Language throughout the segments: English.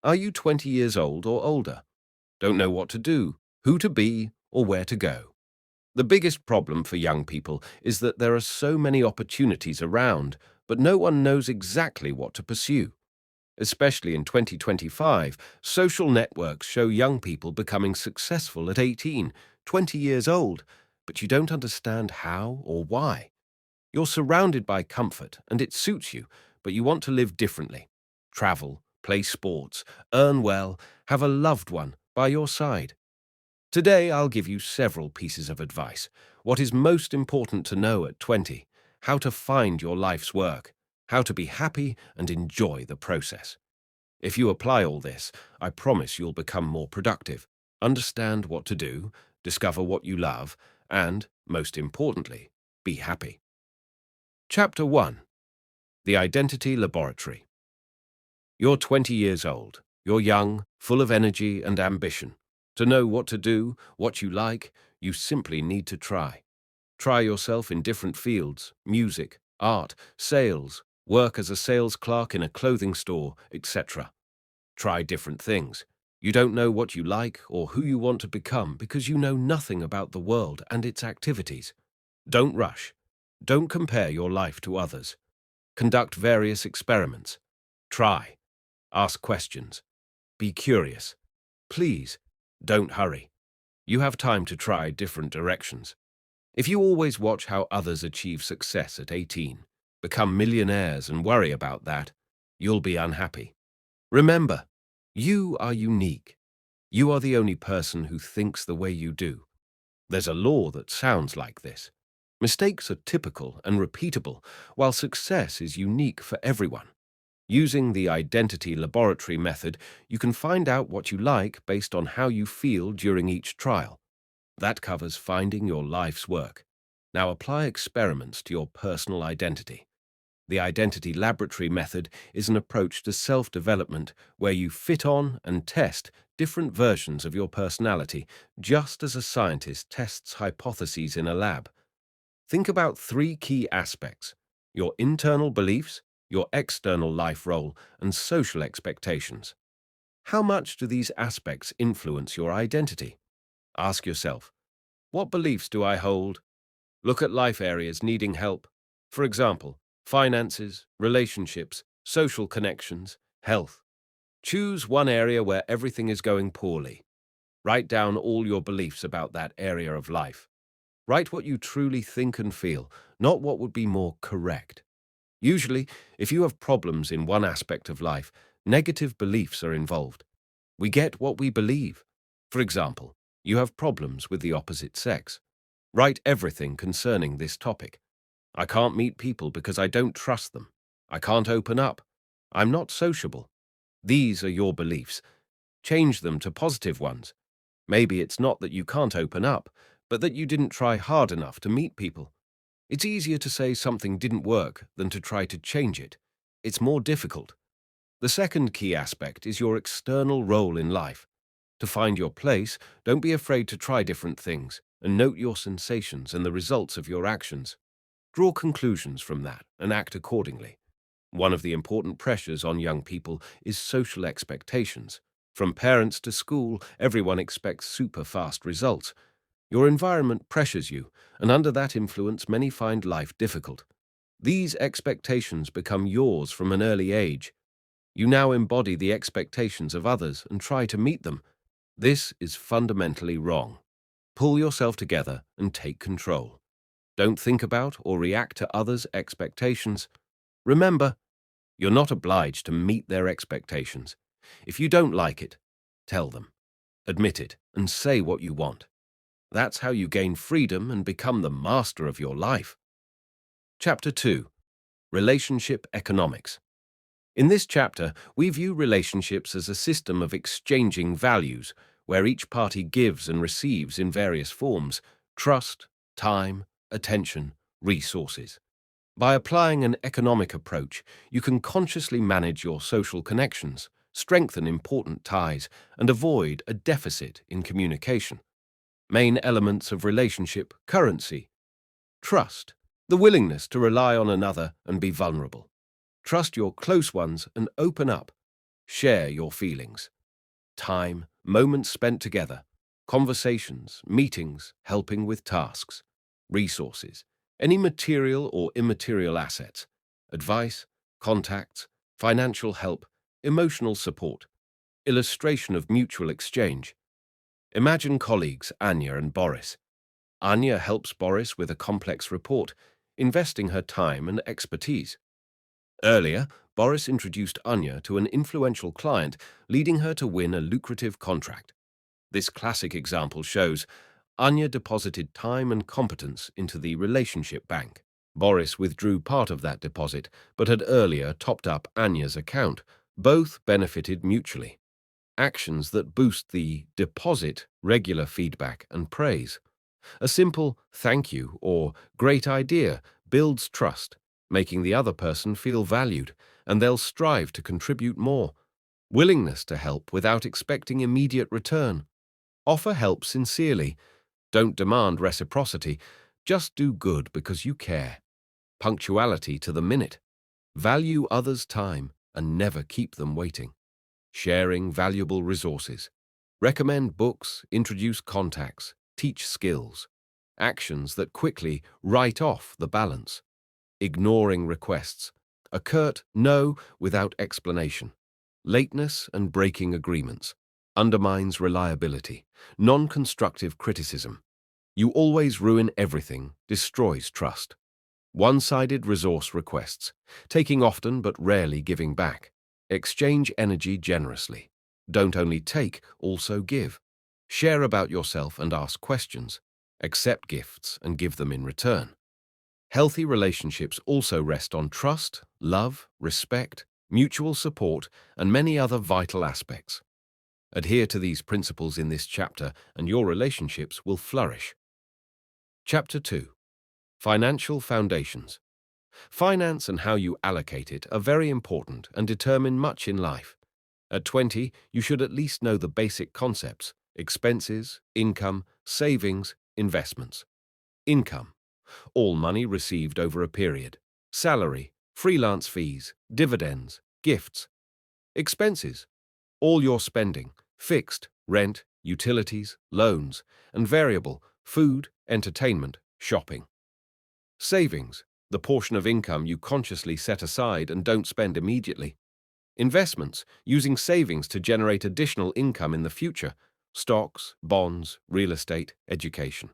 Are you 20 years old or older? Don't know what to do, who to be, or where to go? The biggest problem for young people is that there are so many opportunities around, but no one knows exactly what to pursue. Especially in 2025, social networks show young people becoming successful at 18, 20 years old, but you don't understand how or why. You're surrounded by comfort and it suits you, but you want to live differently. Travel, play sports, earn well, have a loved one by your side. Today, I'll give you several pieces of advice. What is most important to know at 20, how to find your life's work, how to be happy and enjoy the process. If you apply all this, I promise you'll become more productive, understand what to do, discover what you love, and, most importantly, be happy. Chapter 1. The Identity Laboratory. You're 20 years old. You're young, full of energy and ambition. To know what to do, what you like, you simply need to try. Try yourself in different fields: music, art, sales, work as a sales clerk in a clothing store, etc. Try different things. You don't know what you like or who you want to become because you know nothing about the world and its activities. Don't rush. Don't compare your life to others. Conduct various experiments. Try. Ask questions. Be curious. Please, don't hurry. You have time to try different directions. If you always watch how others achieve success at 18, become millionaires and worry about that, you'll be unhappy. Remember, you are unique. You are the only person who thinks the way you do. There's a law that sounds like this. Mistakes are typical and repeatable, while success is unique for everyone. Using the identity laboratory method, you can find out what you like based on how you feel during each trial. That covers finding your life's work. Now apply experiments to your personal identity. The identity laboratory method is an approach to self-development where you fit on and test different versions of your personality, just as a scientist tests hypotheses in a lab. Think about three key aspects: your internal beliefs, your external life role, and social expectations. How much do these aspects influence your identity? Ask yourself, what beliefs do I hold? Look at life areas needing help. For example, finances, relationships, social connections, health. Choose one area where everything is going poorly. Write down all your beliefs about that area of life. Write what you truly think and feel, not what would be more correct. Usually, if you have problems in one aspect of life, negative beliefs are involved. We get what we believe. For example, you have problems with the opposite sex. Write everything concerning this topic. I can't meet people because I don't trust them. I can't open up. I'm not sociable. These are your beliefs. Change them to positive ones. Maybe it's not that you can't open up, but that you didn't try hard enough to meet people. It's easier to say something didn't work than to try to change it. It's more difficult. The second key aspect is your external role in life. To find your place, don't be afraid to try different things and note your sensations and the results of your actions. Draw conclusions from that and act accordingly. One of the important pressures on young people is social expectations. From parents to school, everyone expects super fast results. Your environment pressures you, and under that influence, many find life difficult. These expectations become yours from an early age. You now embody the expectations of others and try to meet them. This is fundamentally wrong. Pull yourself together and take control. Don't think about or react to others' expectations. Remember, you're not obliged to meet their expectations. If you don't like it, tell them. Admit it and say what you want. That's how you gain freedom and become the master of your life. Chapter 2. Relationship Economics. In this chapter, we view relationships as a system of exchanging values, where each party gives and receives in various forms: trust, time, attention, resources. By applying an economic approach, you can consciously manage your social connections, strengthen important ties, and avoid a deficit in communication. Main elements of relationship: currency. Trust, the willingness to rely on another and be vulnerable. Trust your close ones and open up. Share your feelings. Time, moments spent together, conversations, meetings, helping with tasks, resources, any material or immaterial assets, advice, contacts, financial help, emotional support, illustration of mutual exchange. Imagine colleagues Anya and Boris. Anya helps Boris with a complex report, investing her time and expertise. Earlier, Boris introduced Anya to an influential client, leading her to win a lucrative contract. This classic example shows Anya deposited time and competence into the relationship bank. Boris withdrew part of that deposit, but had earlier topped up Anya's account. Both benefited mutually. Actions that boost the deposit, regular feedback and praise. A simple thank you or great idea builds trust, making the other person feel valued, and they'll strive to contribute more. Willingness to help without expecting immediate return. Offer help sincerely. Don't demand reciprocity. Just do good because you care. Punctuality to the minute. Value others' time and never keep them waiting. Sharing valuable resources. Recommend books, introduce contacts, teach skills. Actions that quickly write off the balance. Ignoring requests. A curt no without explanation. Lateness and breaking agreements. Undermines reliability. Non-constructive criticism. You always ruin everything, destroys trust. One-sided resource requests. Taking often but rarely giving back. Exchange energy generously. Don't only take, also give. Share about yourself and ask questions. Accept gifts and give them in return. Healthy relationships also rest on trust, love, respect, mutual support, and many other vital aspects. Adhere to these principles in this chapter, and your relationships will flourish. Chapter 2. Financial Foundations. Finance and how you allocate it are very important and determine much in life. At 20, you should at least know the basic concepts: expenses, income, savings, investments. Income. All money received over a period. Salary, freelance fees, dividends, gifts. Expenses. All your spending, fixed, rent, utilities, loans, and variable, food, entertainment, shopping. Savings. The portion of income you consciously set aside and don't spend immediately. Investments, using savings to generate additional income in the future. Stocks, bonds, real estate, education.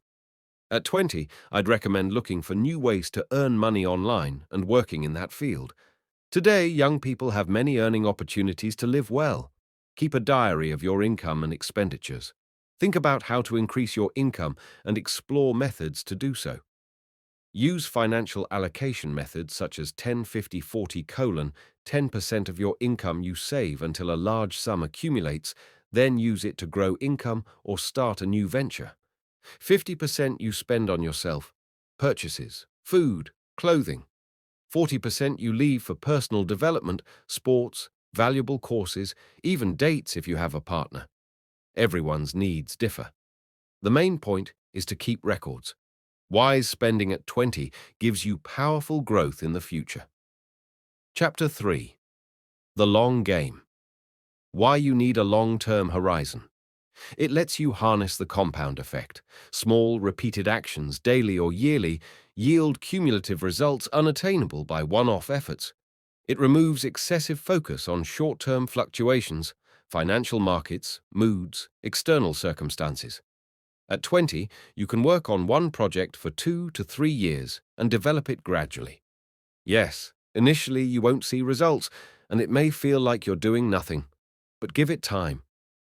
At 20, I'd recommend looking for new ways to earn money online and working in that field. Today, young people have many earning opportunities to live well. Keep a diary of your income and expenditures. Think about how to increase your income and explore methods to do so. Use financial allocation methods such as 10-50-40 : 10% of your income you save until a large sum accumulates, then use it to grow income or start a new venture. 50% you spend on yourself, purchases, food, clothing. 40% you leave for personal development, sports, valuable courses, even dates if you have a partner. Everyone's needs differ. The main point is to keep records. Wise spending at 20 gives you powerful growth in the future. Chapter 3. The Long Game. Why you need a long-term horizon. It lets you harness the compound effect. Small, repeated actions, daily or yearly, yield cumulative results unattainable by one-off efforts. It removes excessive focus on short-term fluctuations, financial markets, moods, external circumstances. At 20, you can work on one project for 2 to 3 years and develop it gradually. Yes, initially you won't see results, and it may feel like you're doing nothing. But give it time.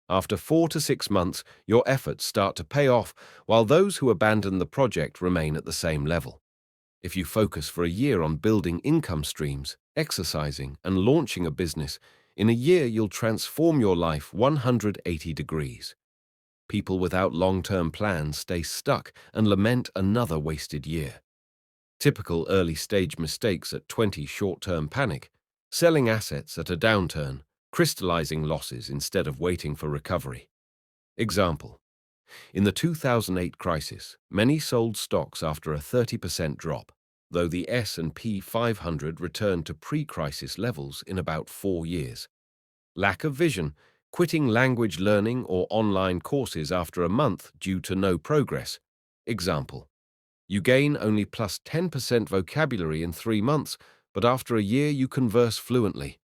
After 4 to 6 months, your efforts start to pay off, while those who abandon the project remain at the same level. If you focus for a year on building income streams, exercising, and launching a business, in a year you'll transform your life 180 degrees. People without long-term plans stay stuck and lament another wasted year. Typical early-stage mistakes at 20: short-term panic, selling assets at a downturn, crystallizing losses instead of waiting for recovery. Example: in the 2008 crisis, many sold stocks after a 30% drop, though the S&P 500 returned to pre-crisis levels in about 4 years. Lack of vision, quitting language learning or online courses after a month due to no progress. Example: you gain only plus 10% vocabulary in 3 months, but after a year you converse fluently.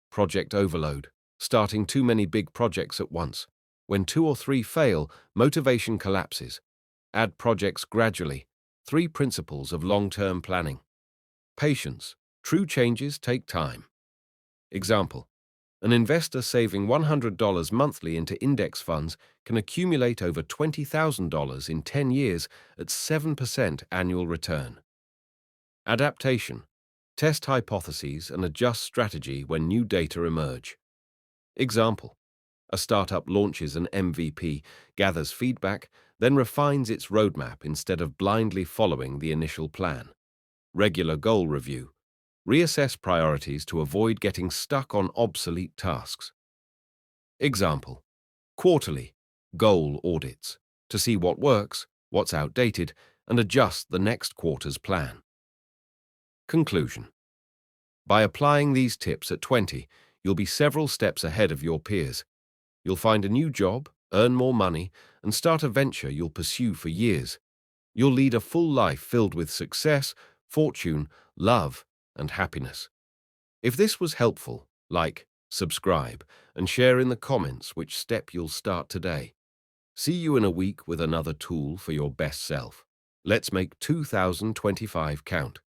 Project overload, starting too many big projects at once. When 2 or 3 fail, motivation collapses. Add projects gradually. 3 principles of long-term planning. Patience. True changes take time. Example: an investor saving $100 monthly into index funds can accumulate over $20,000 in 10 years at 7% annual return. Adaptation. Test hypotheses and adjust strategy when new data emerge. Example: a startup launches an MVP, gathers feedback, then refines its roadmap instead of blindly following the initial plan. Regular goal review. Reassess priorities to avoid getting stuck on obsolete tasks. Example: quarterly goal audits to see what works, what's outdated, and adjust the next quarter's plan. Conclusion: by applying these tips at 20, you'll be several steps ahead of your peers. You'll find a new job, earn more money, and start a venture you'll pursue for years. You'll lead a full life filled with success, fortune, love, and happiness. If this was helpful, like, subscribe, and share in the comments which step you'll start today. See you in a week with another tool for your best self. Let's make 2025 count.